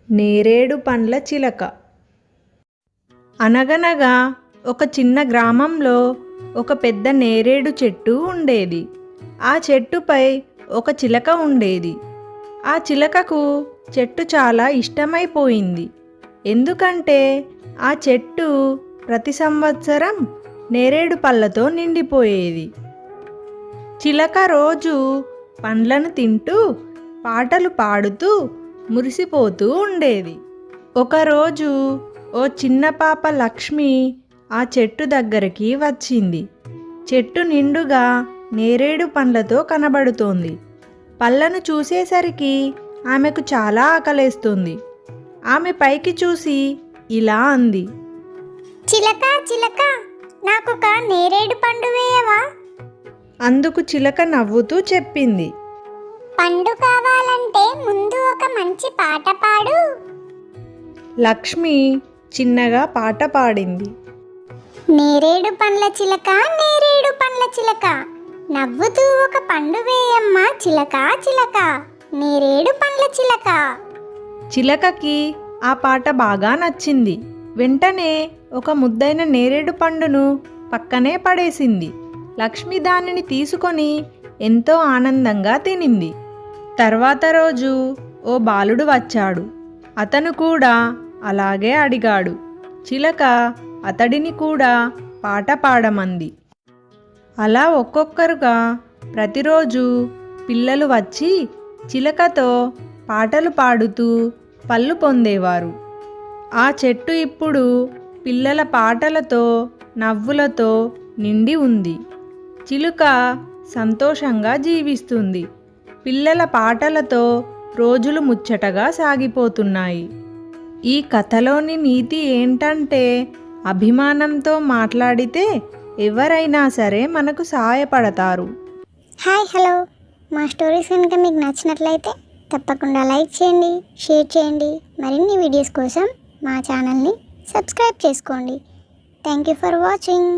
నేరేడు పండ్ల చిలక. అనగనగా ఒక చిన్న గ్రామంలో ఒక పెద్ద నేరేడు చెట్టు ఉండేది. ఆ చెట్టుపై ఒక చిలక ఉండేది. ఆ చిలకకు చెట్టు చాలా ఇష్టమైపోయింది. ఎందుకంటే ఆ చెట్టు ప్రతి సంవత్సరం నేరేడు పళ్ళతో నిండిపోయేది. చిలక రోజు పండ్లను తింటూ పాటలు పాడుతూ మురిసిపోతూ ఉండేది. ఒకరోజు ఓ చిన్న పాప లక్ష్మి ఆ చెట్టు దగ్గరికి వచ్చింది. చెట్టు నిండుగా నేరేడు పండ్లతో కనబడుతోంది. పళ్ళను చూసేసరికి ఆమెకు చాలా ఆకలేస్తుంది. ఆమె పైకి చూసి ఇలా అంది, చిలక చిలక, నాకొక నేరేడు పండు వేయవా? అందుకు చిలక నవ్వుతూ చెప్పింది, పండు కావాలంటే ముందు ఒక మంచి పాట పాడు. లక్ష్మి చిన్నగా పాట పాడింది. నేరేడు పండ్ల చిలక, నేరేడు పండ్ల చిలక, నవ్వుతూ ఒక పండు వేయమ్మా చిలక చిలక, నేరేడు పండ్ల చిలక. చిలకకి ఆ పాట బాగా నచ్చింది. వెంటనే ఒక ముద్దైన నేరేడు పండును పక్కనే పడేసింది. లక్ష్మి దానిని తీసుకొని ఎంతో ఆనందంగా తినింది. తర్వాత రోజు ఓ బాలుడు వచ్చాడు. అతను కూడా అలాగే అడిగాడు. చిలక అతడిని కూడా పాట పాడమంది. అలా ఒక్కొక్కరుగా ప్రతిరోజు పిల్లలు వచ్చి చిలకతో పాటలు పాడుతూ పళ్ళు పొందేవారు. ఆ చెట్టు ఇప్పుడు పిల్లల పాటలతో నవ్వులతో నిండి ఉంది. చిలుక సంతోషంగా జీవిస్తుంది. పిల్లల పాటలతో రోజులు ముచ్చటగా సాగిపోతున్నాయి. ఈ కథలోని నీతి ఏంటంటే, అభిమానంతో మాట్లాడితే ఎవరైనా సరే మనకు సహాయపడతారు. హాయ్ హలో, మా స్టోరీస్ కనుక మీకు నచ్చినట్లయితే తప్పకుండా లైక్ చేయండి, షేర్ చేయండి. మరిన్ని వీడియోస్ కోసం మా ఛానల్ని సబ్స్క్రైబ్ చేసుకోండి. Thank you for watching.